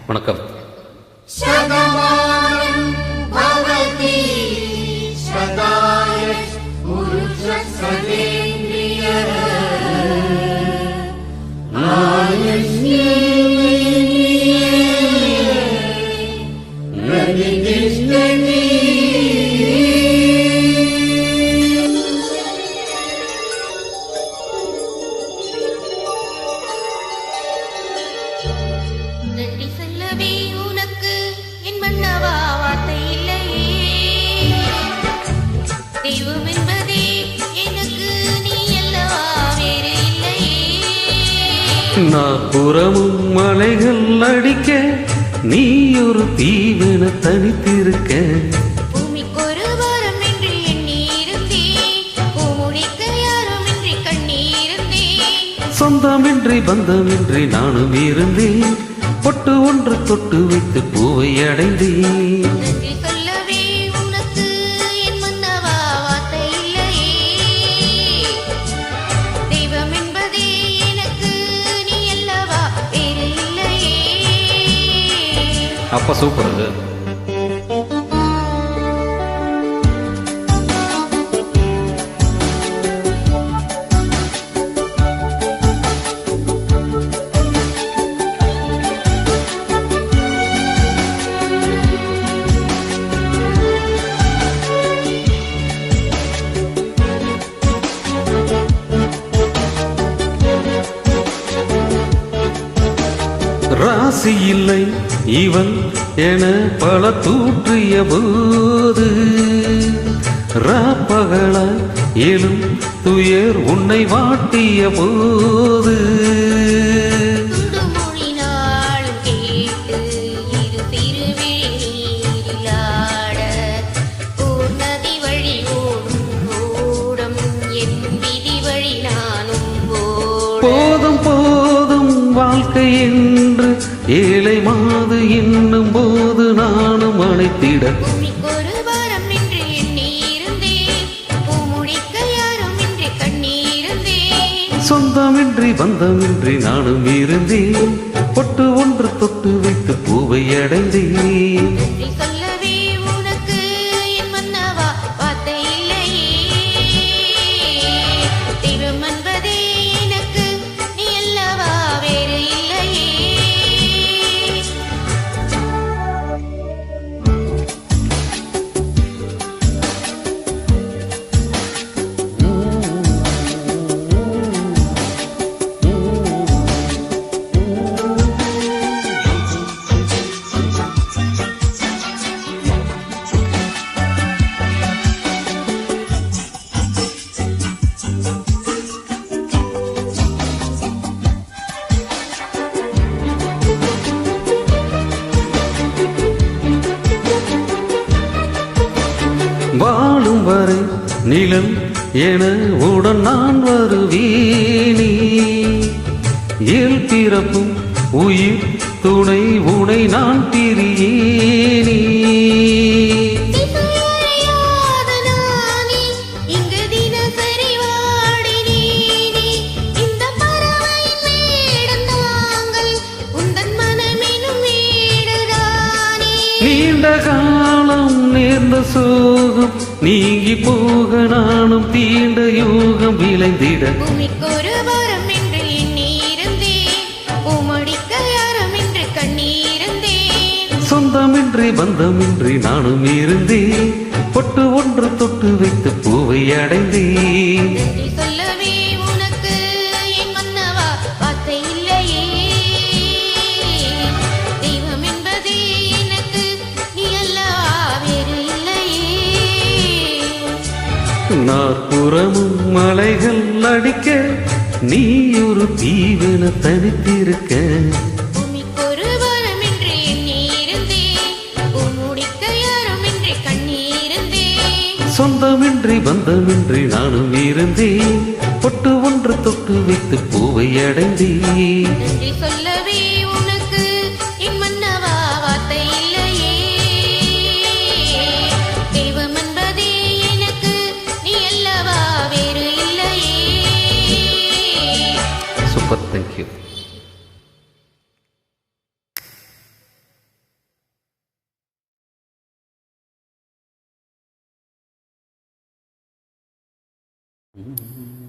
வணக்கம். நன்றி சொல்லவே உனக்கு என் மன்னவா வார்த்தை இல்லையே. தெய்வம் என்பதே எனக்கு நீ அல்லவா வேறு இல்லையே. நாற்புறமும் மலைகள் அடிக்க நீ ஒரு தீவென தனித்திருக்க. பூமிக்கொரு வாரம் என்று எண்ணி இருந்தேன், பூமுடிக்க யாரும் இன்றி கண்ணி இருந்தேன். சொந்தமின்றி பந்தமின்றி நானும் இருந்தேன், பொட்டு ஒன்று தொட்டு வைத்து பூவை அடைந்தேன். நன்றி சொல்லவே உனக்கு என் மன்னவா வார்த்தை இல்லையே. தெய்வம் என்பதே எனக்கு நீ அல்லவா வேறு இல்லையே. அப்ப சூப்பர். அது ராசி இல்லை இவன் என பல தூற்றிய போது, ராப்பகலாய் எழும் துயர் உன்னை வாட்டிய போது, துடுமொழி நாளும் கேட்டு இரு திருவிழிநீரிலாட, ஓர் நதி வழி ஓடும் ஓடம் என் விதி வழி நானும் ஓட. போதும் போதும் வாழ்க்கை என்று ஏழை மாது என்னும் போது நானும் அழைத்திட. பூமிக்கொரு வாரம் என்று எண்ணி இருந்தேன், பூமுடிக்க யாரும் இன்றி கண்ணி இருந்தேன். சொந்தமின்றி பந்தமின்றி நானும் இருந்தேன், பொட்டு ஒன்று தொட்டு வைத்து பூவை அடைந்தேன். நன்றி சொல்லவே உனக்கு என் மன்னவா வார்த்தை இல்லையே. தெய்வம் என்பதே எனக்கு நீ அல்லவா வேறு இல்லையே. வாழும் வரை நிலம் என உடன் நான் வருவேனே. ஏல் பிறப்பும் உயிர் துணை உனை நான் பிரியேனே. திசையறியாத நானே இங்கு தினசரி வாடினேனே. இந்த பறவையின் வேடம் தாங்கள் உந்தன் மனமெனும் வீடுதானே. நீண்ட காலம் நேர்ந்த சோகம் நீங்கி போக நானும் தீண்ட யோகம் விளைந்திட. பூமிக்கொரு வாரம் என்று எண்ணி இருந்தேன், பூமடிக்க யாரும் என்று கண்ணி இருந்தேன். சொந்தமின்றி பந்தமின்றி நானும் இருந்தேன், பொட்டு ஒன்று தொட்டு வைத்து பூவை அடைந்தேன். நன்றி சொல்லவே உனக்கு என் மன்னவா வார்த்தை இல்லையே. தெய்வம் என்பதே எனக்கு நீ அல்லவா வேறு இல்லையே. நாற்புறமும் மலைகள் அடிக்க நீ ஒரு தீவென தனித்திருக்க. பூமிக்கொரு வாரம் என்று எண்ணி இருந்தேன், பூமுடிக்க யாரும் என்று கண்ணி இருந்தேன். சொந்தமின்றி பந்தமின்றி நானும் இருந்தேன், பொட்டு ஒன்று தொட்டு வைத்து பூவை அடைந்தேன். நன்றி சொல்லவே உனக்கு என் மன்னவா வார்த்தை இல்லையே. தெய்வம் என்பதே எனக்கு நீ அல்லவா வேறு இல்லையே. Super, thank you. ம்.